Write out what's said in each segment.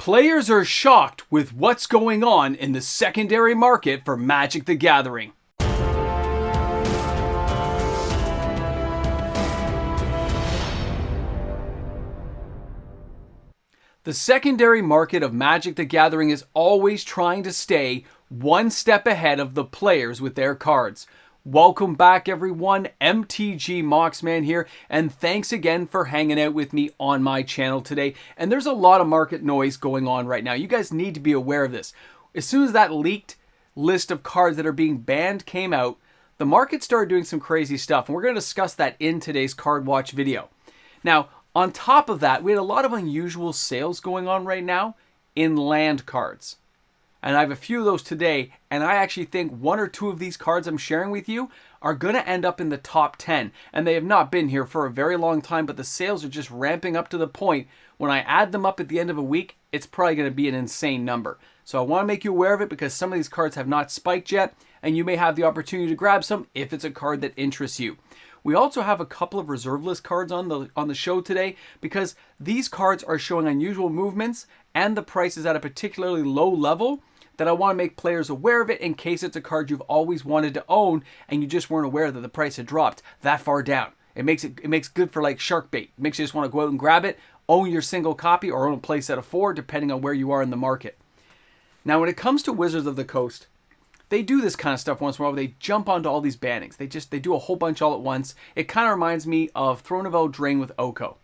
Players are shocked with what's going on in the secondary market for Magic the Gathering. The secondary market of Magic the Gathering is always trying to stay one step ahead of the players with their cards. Welcome back everyone, MTG Moxman here, and thanks again for hanging out with me on my channel today. And there's a lot of market noise going on right now. You guys need to be aware of this. As soon as that leaked list of cards that are being banned came out, the market started doing some crazy stuff, and we're going to discuss that in today's Card Watch video. Now, on top of that, we had a lot of unusual sales going on right now in land cards. And I have a few of those today, and I actually think one or two of these cards I'm sharing with you are going to end up in the top 10. And they have not been here for a very long time, but the sales are just ramping up to the point when I add them up at the end of a week, it's probably going to be an insane number. So I want to make you aware of it because some of these cards have not spiked yet, and you may have the opportunity to grab some if it's a card that interests you. We also have a couple of reserve list cards on the show today because these cards are showing unusual movements and the price is at a particularly low level that I want to make players aware of it in case it's a card you've always wanted to own and you just weren't aware that the price had dropped that far down. It makes good for like shark bait. It makes you just want to go out and grab it, own your single copy or own a play set of 4 depending on where you are in the market. Now when it comes to Wizards of the Coast, they do this kind of stuff once in a while. They jump onto all these bannings. They do a whole bunch all at once. It kind of reminds me of Throne of Eldraine with Oko.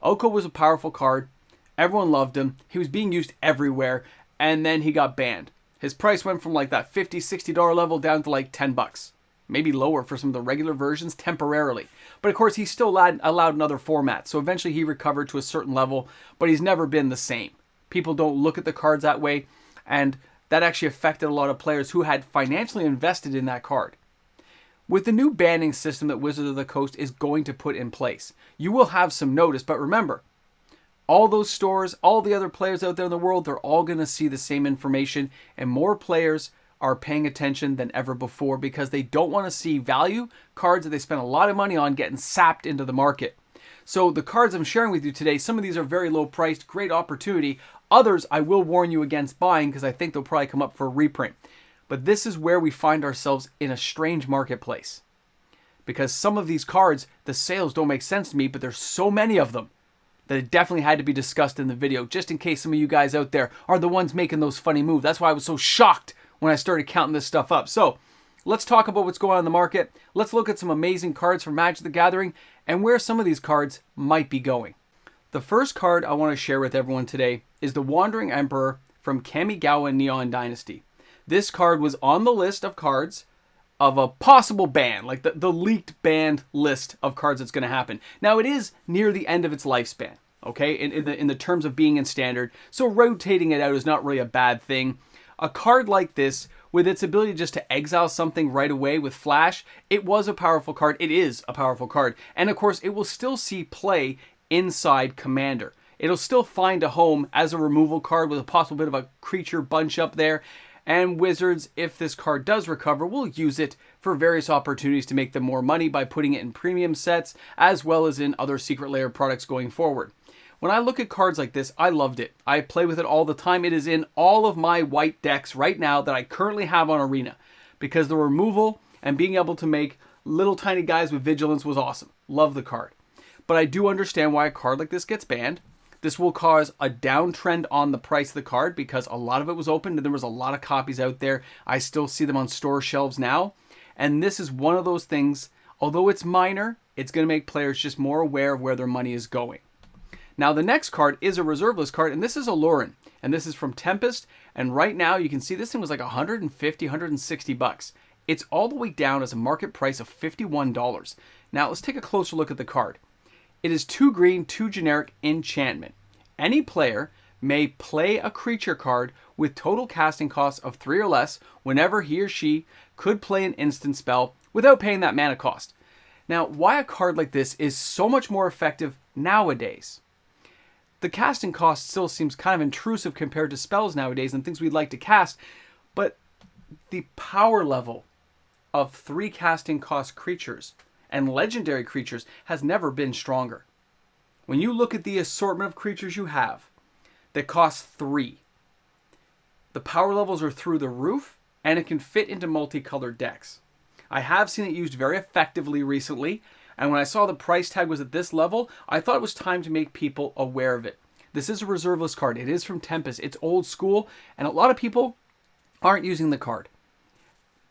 Oko was a powerful card. Everyone loved him. He was being used everywhere. And then he got banned. His price went from like that $50, $60 level down to like 10 bucks. Maybe lower for some of the regular versions temporarily. But of course, he's still allowed in other formats. So eventually he recovered to a certain level, but he's never been the same. People don't look at the cards that way. And that actually affected a lot of players who had financially invested in that card. With the new banning system that Wizards of the Coast is going to put in place, you will have some notice, but remember, all those stores, all the other players out there in the world, they're all going to see the same information, and more players are paying attention than ever before because they don't want to see value cards that they spend a lot of money on getting sapped into the market. So the cards I'm sharing with you today, some of these are very low priced, great opportunity. Others I will warn you against buying because I think they'll probably come up for a reprint. But this is where we find ourselves in a strange marketplace. Because some of these cards, the sales don't make sense to me, but there's so many of them that it definitely had to be discussed in the video, just in case some of you guys out there are the ones making those funny moves. That's why I was so shocked when I started counting this stuff up. So let's talk about what's going on in the market. Let's look at some amazing cards from Magic the Gathering and where some of these cards might be going. The first card I want to share with everyone today is the Wandering Emperor from Kamigawa Neon Dynasty. This card was on the list of cards of a possible ban, like the leaked banned list of cards that's going to happen. Now it is near the end of its lifespan, okay, in the terms of being in standard, so rotating it out is not really a bad thing. A card like this, with its ability just to exile something right away with flash, it was a powerful card. It is a powerful card. And of course, it will still see play inside Commander. It'll still find a home as a removal card with a possible bit of a creature bunch up there. And Wizards, if this card does recover, will use it for various opportunities to make them more money by putting it in premium sets, as well as in other Secret Lair products going forward. When I look at cards like this, I loved it. I play with it all the time. It is in all of my white decks right now that I currently have on Arena because the removal and being able to make little tiny guys with vigilance was awesome. Love the card. But I do understand why a card like this gets banned. This will cause a downtrend on the price of the card because a lot of it was opened and there was a lot of copies out there. I still see them on store shelves now. And this is one of those things, although it's minor, it's going to make players just more aware of where their money is going. Now the next card is a reserve list card, and this is Alurin, and this is from Tempest, and right now you can see this thing was like 150, 160 bucks. It's all the way down as a market price of $51. Now let's take a closer look at the card. It is 2 green, 2 generic enchantment. Any player may play a creature card with total casting costs of 3 or less whenever he or she could play an instant spell without paying that mana cost. Now, why a card like this is so much more effective nowadays? The casting cost still seems kind of intrusive compared to spells nowadays and things we'd like to cast, but the power level of 3 casting cost creatures and legendary creatures has never been stronger. When you look at the assortment of creatures you have, that costs 3. The power levels are through the roof, and it can fit into multicolored decks. I have seen it used very effectively recently, and when I saw the price tag was at this level, I thought it was time to make people aware of it. This is a reserveless card. It is from Tempest. It's old school, and a lot of people aren't using the card.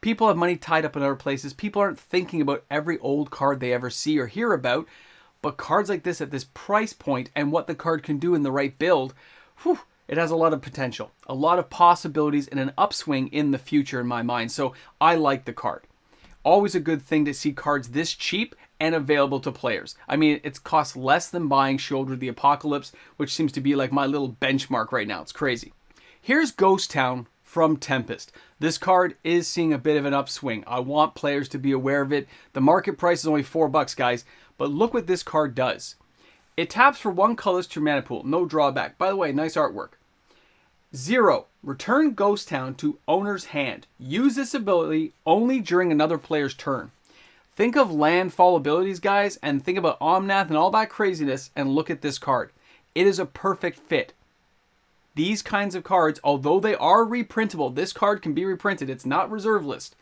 People have money tied up in other places. People aren't thinking about every old card they ever see or hear about, but cards like this at this price point and what the card can do in the right build, whew, it has a lot of potential, a lot of possibilities, and an upswing in the future in my mind. So I like the card. Always a good thing to see cards this cheap and available to players. I mean, it's cost less than buying Shoulder the Apocalypse, which seems to be like my little benchmark right now. It's crazy. Here's Ghost Town from Tempest. This card is seeing a bit of an upswing. I want players to be aware of it. The market price is only $4, guys, but look what this card does. It taps for 1 colorless to your mana pool. No drawback. By the way, nice artwork. 0. Return Ghost Town to owner's hand. Use this ability only during another player's turn. Think of landfall abilities, guys, and think about Omnath and all that craziness, and look at this card. It is a perfect fit. These kinds of cards, although they are reprintable, this card can be reprinted. It's not reserve list.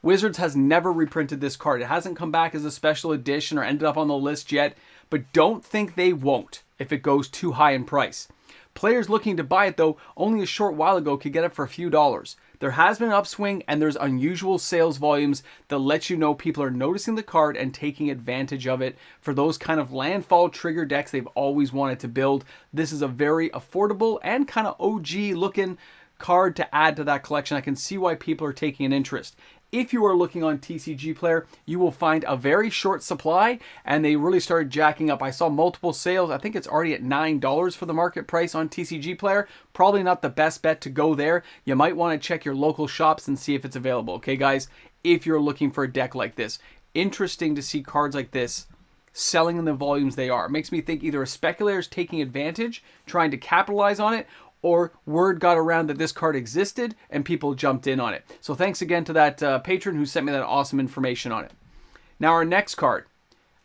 Wizards has never reprinted this card. It hasn't come back as a special edition or ended up on the list yet, but don't think they won't if it goes too high in price. Players looking to buy it, though, only a short while ago could get it for a few dollars. There has been an upswing, and there's unusual sales volumes that let you know people are noticing the card and taking advantage of it. For those kind of landfall trigger decks they've always wanted to build, this is a very affordable and kind of OG looking card to add to that collection. I can see why people are taking an interest. If you are looking on TCG Player, you will find a very short supply, and they really started jacking up. I saw multiple sales. I think it's already at $9 for the market price on TCG Player. Probably not the best bet to go there. You might want to check your local shops and see if it's available. Okay, guys, if you're looking for a deck like this. Interesting to see cards like this selling in the volumes they are. It makes me think either a speculator is taking advantage, trying to capitalize on it, or word got around that this card existed and people jumped in on it. So thanks again to that patron who sent me that awesome information on it. Now our next card,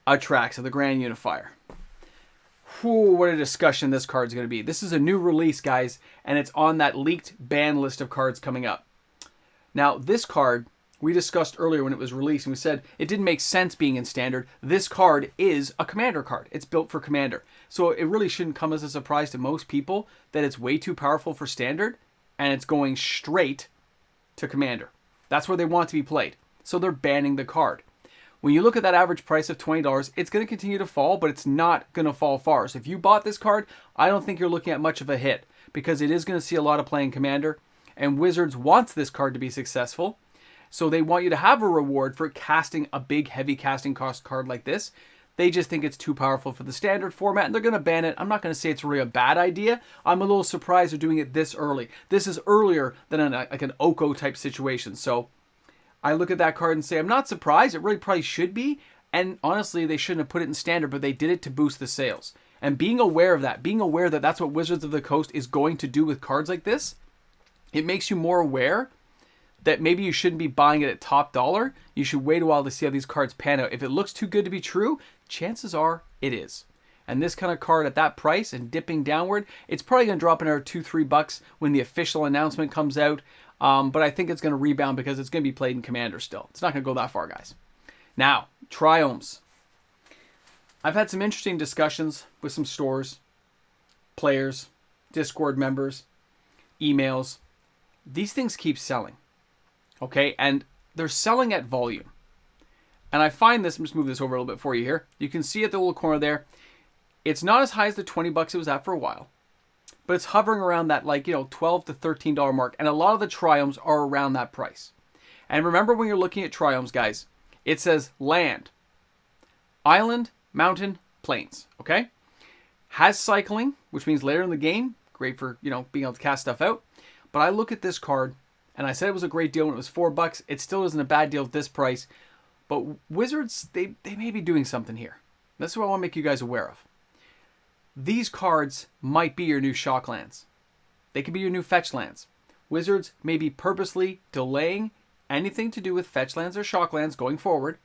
Atraxa, the Grand Unifier. Whew, what a discussion this card's going to be. This is a new release, guys, and it's on that leaked ban list of cards coming up. Now this card, we discussed earlier when it was released, and we said it didn't make sense being in Standard. This card is a Commander card. It's built for Commander. So it really shouldn't come as a surprise to most people that it's way too powerful for Standard, and it's going straight to Commander. That's where they want it to be played. So they're banning the card. When you look at that average price of $20, it's going to continue to fall, but it's not going to fall far. So if you bought this card, I don't think you're looking at much of a hit, because it is going to see a lot of play in Commander, and Wizards wants this card to be successful. So they want you to have a reward for casting a big, heavy casting cost card like this. They just think it's too powerful for the Standard format, and they're going to ban it. I'm not going to say it's really a bad idea. I'm a little surprised they're doing it this early. This is earlier than like an Oko type situation. So I look at that card and say, I'm not surprised. It really probably should be. And honestly, they shouldn't have put it in Standard, but they did it to boost the sales. And being aware of that, being aware that that's what Wizards of the Coast is going to do with cards like this, it makes you more aware that maybe you shouldn't be buying it at top dollar. You should wait a while to see how these cards pan out. If it looks too good to be true, chances are it is. And this kind of card at that price and dipping downward, it's probably going to drop another $2-3 when the official announcement comes out. But I think it's going to rebound because it's going to be played in Commander still. It's not going to go that far, guys. Now, Triomes. I've had some interesting discussions with some stores, players, Discord members, emails. These things keep selling. Okay, and they're selling at volume. And I find this, I'm just move this over a little bit for you here. You can see at the little corner there, it's not as high as the $20 it was at for a while, but it's hovering around that $12 to $13 mark, and a lot of the Triomes are around that price. And remember, when you're looking at Triomes, guys, it says land, island, mountain, plains, okay? Has cycling, which means later in the game, great for, being able to cast stuff out. But I look at this card, and I said it was a great deal when it was $4. It still isn't a bad deal at this price. But Wizards, they may be doing something here. That's what I want to make you guys aware of. These cards might be your new shock lands. They could be your new fetch lands. Wizards may be purposely delaying anything to do with fetch lands or shock lands going forward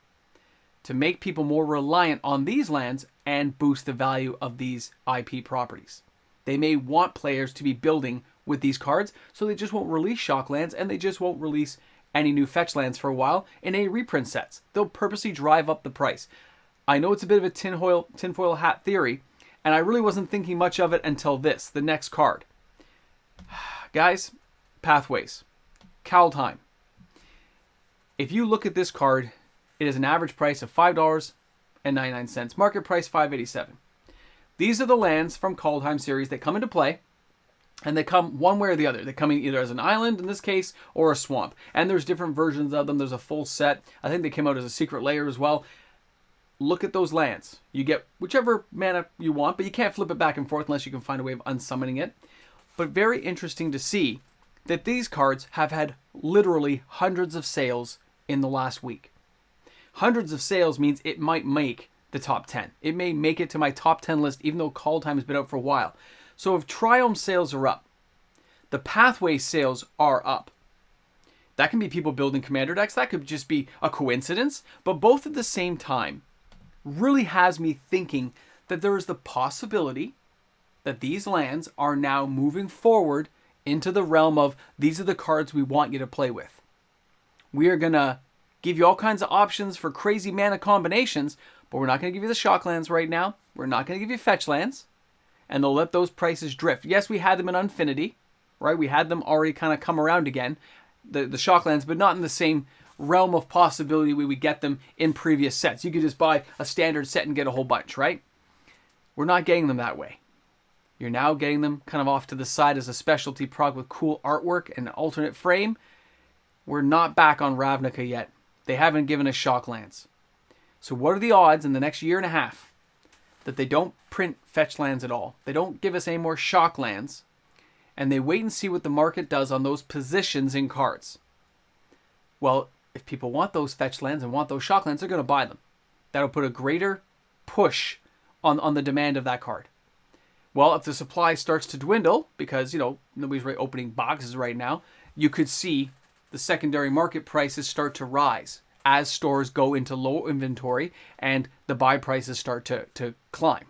to make people more reliant on these lands and boost the value of these IP properties. They may want players to be building with these cards, so they just won't release shock lands, and they just won't release any new fetch lands for a while in any reprint sets. They'll purposely drive up the price. I know it's a bit of a tinfoil hat theory, and I really wasn't thinking much of it until this, the next card. Guys, Pathways. Kaldheim. If you look at this card, it is an average price of $5.99. Market price $5.87. These are the lands from Kaldheim series that come into play, and they come one way or the other. They come in either as an island, in this case, or a swamp. And there's different versions of them. There's a full set. I think they came out as a secret layer as well. Look at those lands. You get whichever mana you want, but you can't flip it back and forth unless you can find a way of unsummoning it. But very interesting to see that these cards have had literally hundreds of sales in the last week. Hundreds of sales means it might make the top 10. It may make it to my top 10 list, even though Kaldheim has been out for a while. So if Triome sales are up, the Pathway sales are up. That can be people building commander decks. That could just be a coincidence. But both at the same time really has me thinking that there is the possibility that these lands are now moving forward into the realm of these are the cards we want you to play with. We are going to give you all kinds of options for crazy mana combinations, but we're not going to give you the shock lands right now. We're not going to give you fetch lands. And they'll let those prices drift. Yes, we had them in Unfinity, right? We had them already kind of come around again, the shock lands, but not in the same realm of possibility we would get them in previous sets. You could just buy a standard set and get a whole bunch, right? We're not getting them that way. You're now getting them kind of off to the side as a specialty product with cool artwork and an alternate frame. We're not back on Ravnica yet. They haven't given us shock lands. So what are the odds in the next year and a half that they don't print fetch lands at all? They don't give us any more shock lands, and they wait and see what the market does on those positions in cards. Well, if people want those fetch lands and want those shock lands, they're going to buy them. That'll put a greater push on the demand of that card. Well, if the supply starts to dwindle, because, nobody's really opening boxes right now, you could see the secondary market prices start to rise as stores go into low inventory and the buy prices start to climb.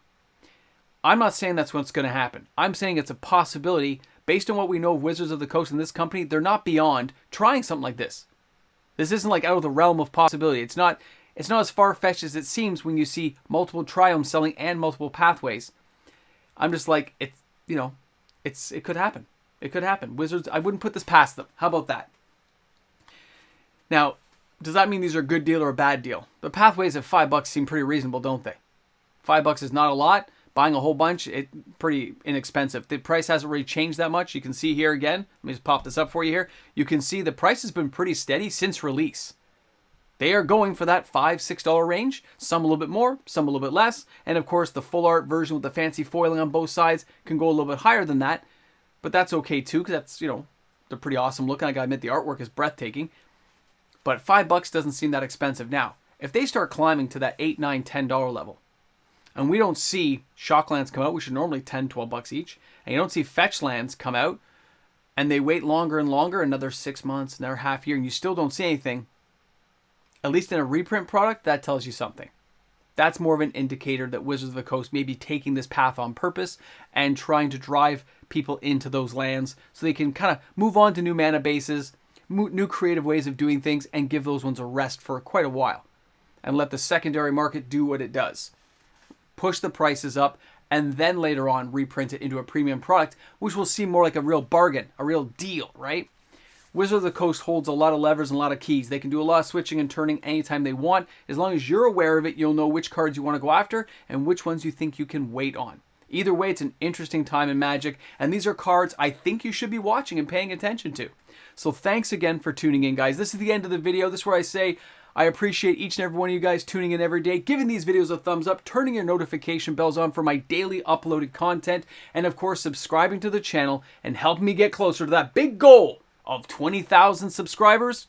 I'm not saying that's what's going to happen. I'm saying it's a possibility based on what we know of Wizards of the Coast and this company. They're not beyond trying something like this. This isn't like out of the realm of possibility. It's not as far-fetched as it seems when you see multiple Triomes selling and multiple Pathways. I'm just like, it could happen. It could happen. Wizards, I wouldn't put this past them. How about that? Now, does that mean these are a good deal or a bad deal? The Pathways at $5 seem pretty reasonable, don't they? $5 is not a lot. Buying a whole bunch, it's pretty inexpensive. The price hasn't really changed that much. You can see here again. Let me just pop this up for you here. You can see the price has been pretty steady since release. They are going for that $5, $6 range. Some a little bit more, some a little bit less. And of course, the full art version with the fancy foiling on both sides can go a little bit higher than that. But that's okay too, because that's, they're pretty awesome looking. I gotta admit, the artwork is breathtaking. But $5 doesn't seem that expensive. Now, if they start climbing to that $8, $9, $10 level, and we don't see shock lands come out, which are normally $10, $12 each, and you don't see fetch lands come out, and they wait longer and longer, another 6 months, another half year, and you still don't see anything, at least in a reprint product, that tells you something. That's more of an indicator that Wizards of the Coast may be taking this path on purpose and trying to drive people into those lands so they can kind of move on to new mana bases, new creative ways of doing things, and give those ones a rest for quite a while. And let the secondary market do what it does. Push the prices up, and then later on reprint it into a premium product, which will seem more like a real bargain, a real deal, right? Wizards of the Coast holds a lot of levers and a lot of keys. They can do a lot of switching and turning anytime they want. As long as you're aware of it, you'll know which cards you want to go after and which ones you think you can wait on. Either way, it's an interesting time in Magic, and these are cards I think you should be watching and paying attention to. So thanks again for tuning in, guys. This is the end of the video. This is where I say I appreciate each and every one of you guys tuning in every day, giving these videos a thumbs up, turning your notification bells on for my daily uploaded content, and of course, subscribing to the channel and helping me get closer to that big goal of 20,000 subscribers,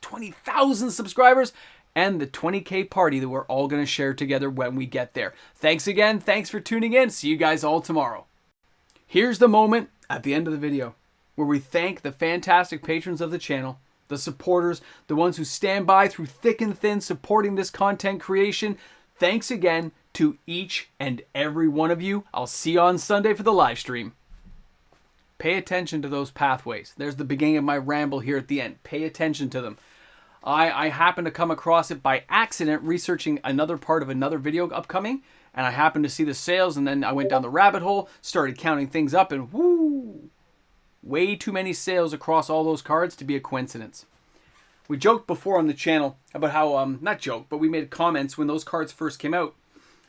and the 20K party that we're all going to share together when we get there. Thanks again. Thanks for tuning in. See you guys all tomorrow. Here's the moment at the end of the video where we thank the fantastic patrons of the channel, the supporters, the ones who stand by through thick and thin supporting this content creation. Thanks again to each and every one of you. I'll see you on Sunday for the live stream. Pay attention to those pathways. There's the beginning of my ramble here at the end. Pay attention to them. I happened to come across it by accident researching another part of another video upcoming, and I happened to see the sales, and then I went down the rabbit hole, started counting things up, and whoo, way too many sales across all those cards to be a coincidence. We joked before on the channel about how, not joke, but we made comments when those cards first came out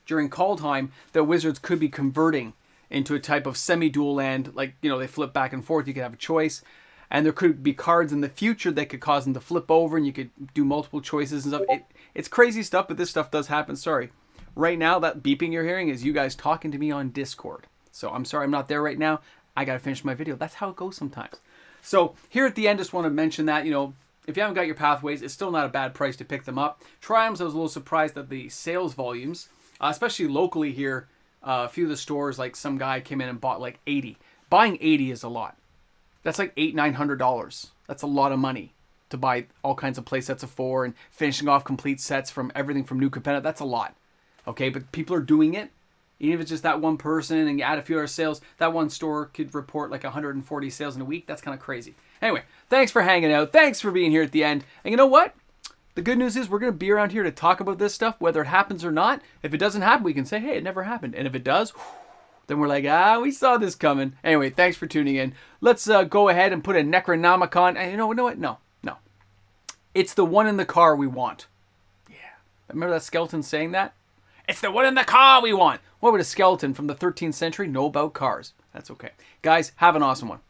during call time that Wizards could be converting into a type of semi-dual land, like, you know, they flip back and forth, you could have a choice. And there could be cards in the future that could cause them to flip over and you could do multiple choices and stuff. It's crazy stuff, but this stuff does happen. Sorry. Right now, that beeping you're hearing is you guys talking to me on Discord. So I'm sorry I'm not there right now. I got to finish my video. That's how it goes sometimes. So here at the end, just want to mention that, you know, if you haven't got your pathways, it's still not a bad price to pick them up. Triumphs, I was a little surprised at the sales volumes, especially locally here. A few of the stores, like some guy came in and bought like 80. Buying 80 is a lot. That's like $800-900. That's a lot of money to buy all kinds of play sets of 4 and finishing off complete sets from everything from New Capenna. That's a lot. Okay, but people are doing it. Even if it's just that one person and you add a few other sales, that one store could report like 140 sales in a week. That's kind of crazy. Anyway, thanks for hanging out. Thanks for being here at the end. And you know what? The good news is we're going to be around here to talk about this stuff, whether it happens or not. If it doesn't happen, we can say, hey, it never happened. And if it does, then we're like, we saw this coming. Anyway, thanks for tuning in. Let's go ahead and put a Necronomicon. And you know what? No. It's the one in the car we want. Yeah. Remember that skeleton saying that? It's the one in the car we want. What would a skeleton from the 13th century know about cars? That's okay. Guys, have an awesome one.